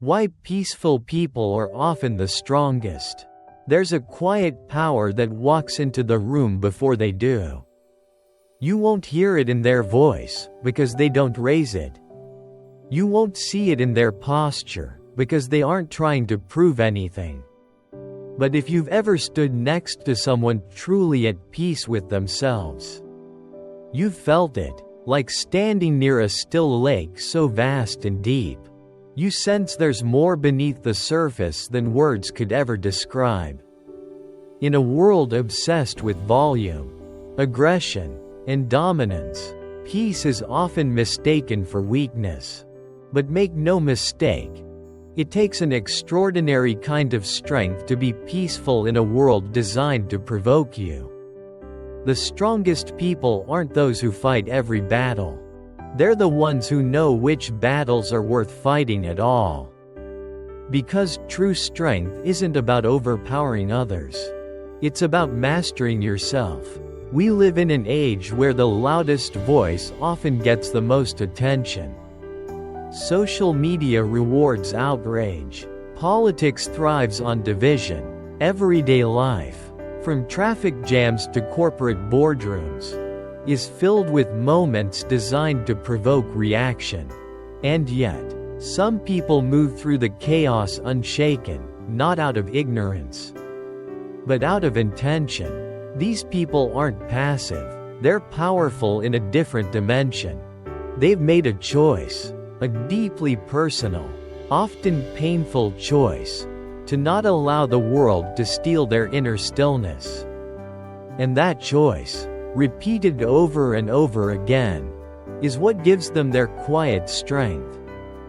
Why peaceful people are often the strongest. There's a quiet power that walks into the room before they do. You won't hear it in their voice, because they don't raise it. You won't see it in their posture, because they aren't trying to prove anything. But if you've ever stood next to someone truly at peace with themselves, you've felt it, like standing near a still lake so vast and deep. You sense there's more beneath the surface than words could ever describe. In a world obsessed with volume, aggression, and dominance, peace is often mistaken for weakness. But make no mistake, it takes an extraordinary kind of strength to be peaceful in a world designed to provoke you. The strongest people aren't those who fight every battle. They're the ones who know which battles are worth fighting at all. Because true strength isn't about overpowering others. It's about mastering yourself. We live in an age where the loudest voice often gets the most attention. Social media rewards outrage. Politics thrives on division. Everyday life, from traffic jams to corporate boardrooms, is filled with moments designed to provoke reaction. And yet, some people move through the chaos unshaken, not out of ignorance, but out of intention. These people aren't passive, they're powerful in a different dimension. They've made a choice, a deeply personal, often painful choice, to not allow the world to steal their inner stillness. And that choice, repeated over and over again, is what gives them their quiet strength.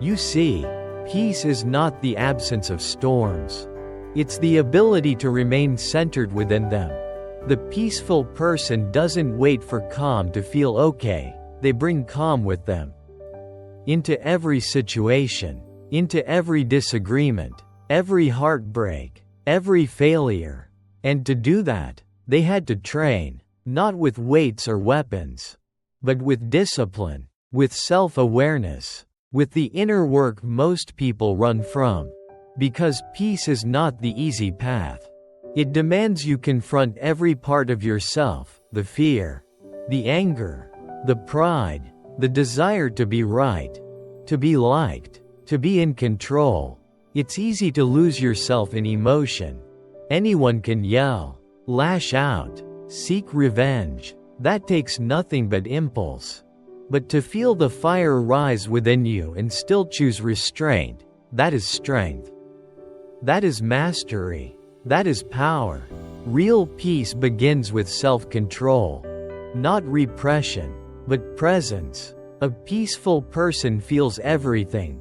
You see, peace is not the absence of storms. It's the ability to remain centered within them. The peaceful person doesn't wait for calm to feel okay, they bring calm with them. Into every situation, into every disagreement, every heartbreak, every failure. And to do that, they had to train. Not with weights or weapons, but with discipline, with self-awareness, with the inner work most people run from. Because peace is not the easy path. It demands you confront every part of yourself, the fear, the anger, the pride, the desire to be right, to be liked, to be in control. It's easy to lose yourself in emotion. Anyone can yell, lash out, seek revenge. That takes nothing but impulse. But to feel the fire rise within you and still choose restraint, that is strength. That is mastery. That is power. Real peace begins with self-control. Not repression, but presence. A peaceful person feels everything.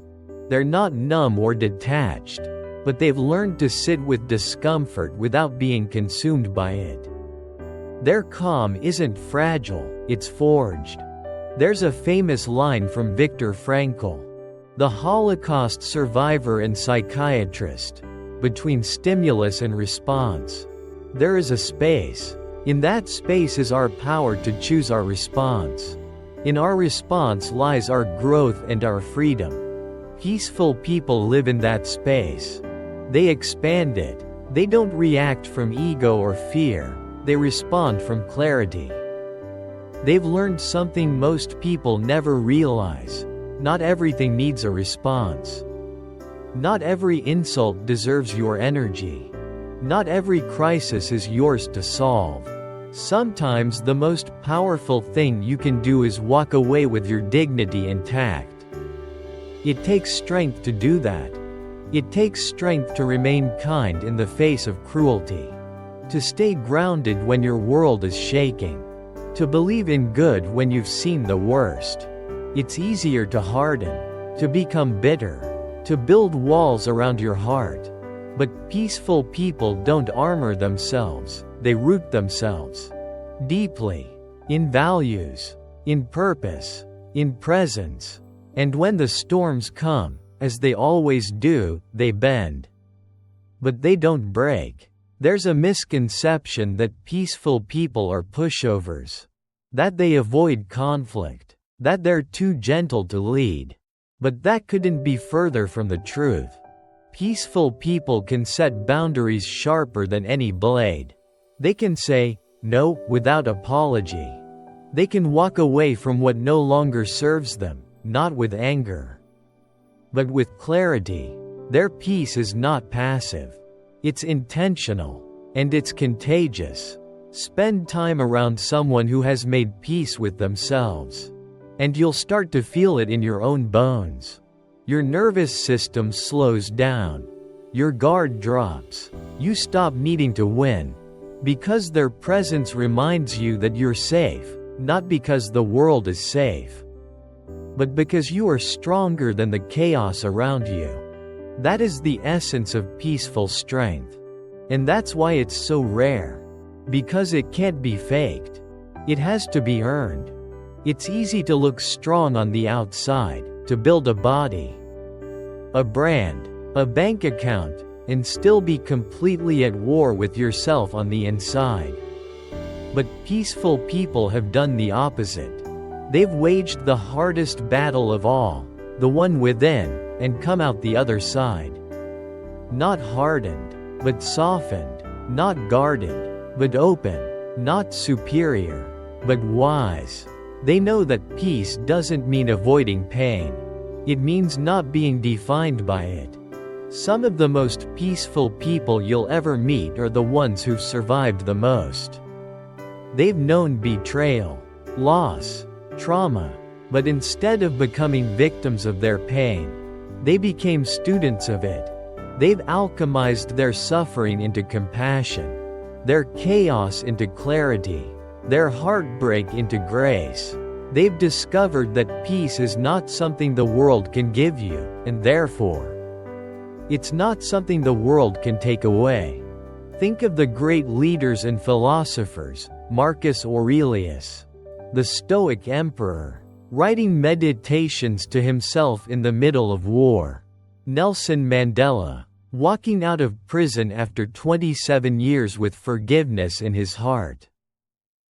They're not numb or detached, but they've learned to sit with discomfort without being consumed by it. Their calm isn't fragile, it's forged. There's a famous line from Viktor Frankl, the Holocaust survivor and psychiatrist. Between stimulus and response, there is a space. In that space is our power to choose our response. In our response lies our growth and our freedom. Peaceful people live in that space. They expand it. They don't react from ego or fear. They respond from clarity. They've learned something most people never realize. Not everything needs a response. Not every insult deserves your energy. Not every crisis is yours to solve. Sometimes the most powerful thing you can do is walk away with your dignity intact. It takes strength to do that. It takes strength to remain kind in the face of cruelty. To stay grounded when your world is shaking. To believe in good when you've seen the worst. It's easier to harden, to become bitter, to build walls around your heart. But peaceful people don't armor themselves, they root themselves deeply, in values, in purpose, in presence. And when the storms come, as they always do, they bend. But they don't break. There's a misconception that peaceful people are pushovers. That they avoid conflict. That they're too gentle to lead. But that couldn't be further from the truth. Peaceful people can set boundaries sharper than any blade. They can say, no, without apology. They can walk away from what no longer serves them, not with anger, but with clarity. Their peace is not passive. It's intentional. And it's contagious. Spend time around someone who has made peace with themselves, and you'll start to feel it in your own bones. Your nervous system slows down. Your guard drops. You stop needing to win, because their presence reminds you that you're safe, not because the world is safe, but because you are stronger than the chaos around you. That is the essence of peaceful strength. And that's why it's so rare. Because it can't be faked. It has to be earned. It's easy to look strong on the outside, to build a body, a brand, a bank account, and still be completely at war with yourself on the inside. But peaceful people have done the opposite. They've waged the hardest battle of all, the one within, and come out the other side. Not hardened, but softened, not guarded, but open, not superior, but wise. They know that peace doesn't mean avoiding pain. It means not being defined by it. Some of the most peaceful people you'll ever meet are the ones who've survived the most. They've known betrayal, loss, trauma, but instead of becoming victims of their pain, they became students of it. They've alchemized their suffering into compassion, their chaos into clarity, their heartbreak into grace. They've discovered that peace is not something the world can give you, and therefore, it's not something the world can take away. Think of the great leaders and philosophers, Marcus Aurelius, the Stoic emperor, writing meditations to himself in the middle of war. Nelson Mandela, walking out of prison after 27 years with forgiveness in his heart.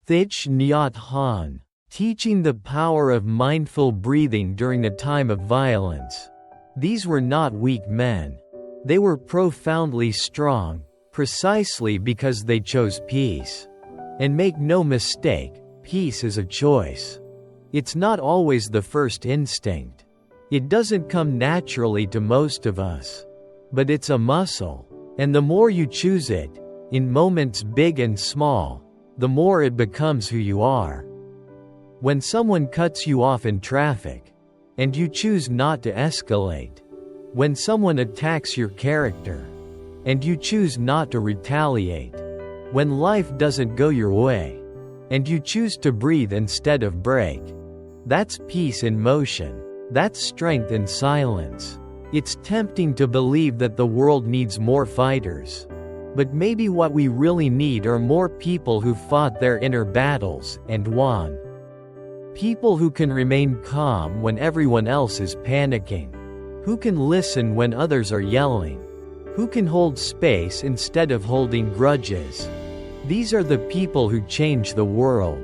Thich Nhat Hanh, teaching the power of mindful breathing during a time of violence. These were not weak men. They were profoundly strong, precisely because they chose peace. And make no mistake, peace is a choice. It's not always the first instinct. It doesn't come naturally to most of us. But it's a muscle, and the more you choose it, in moments big and small, the more it becomes who you are. When someone cuts you off in traffic, and you choose not to escalate. When someone attacks your character, and you choose not to retaliate. When life doesn't go your way, and you choose to breathe instead of break. That's peace in motion. That's strength in silence. It's tempting to believe that the world needs more fighters. But maybe what we really need are more people who fought their inner battles and won. People who can remain calm when everyone else is panicking. Who can listen when others are yelling. Who can hold space instead of holding grudges. These are the people who change the world.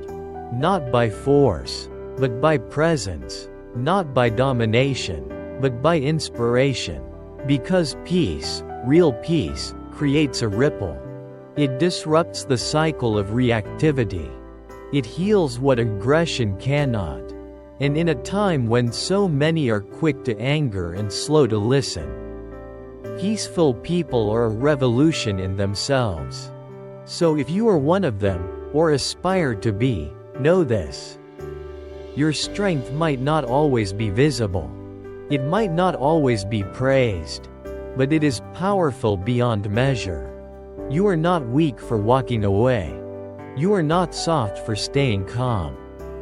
Not by force, but by presence. Not by domination, but by inspiration. Because peace, real peace, creates a ripple. It disrupts the cycle of reactivity. It heals what aggression cannot. And in a time when so many are quick to anger and slow to listen, peaceful people are a revolution in themselves. So if you are one of them, or aspire to be, know this. Your strength might not always be visible. It might not always be praised. But it is powerful beyond measure. You are not weak for walking away. You are not soft for staying calm.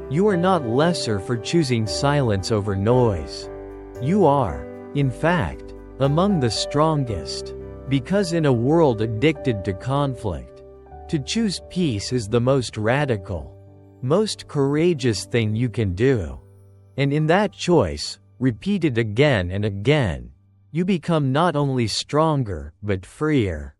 You are not lesser for choosing silence over noise. You are, in fact, among the strongest. Because in a world addicted to conflict, to choose peace is the most radical, most courageous thing you can do. And in that choice, repeated again and again, you become not only stronger, but freer.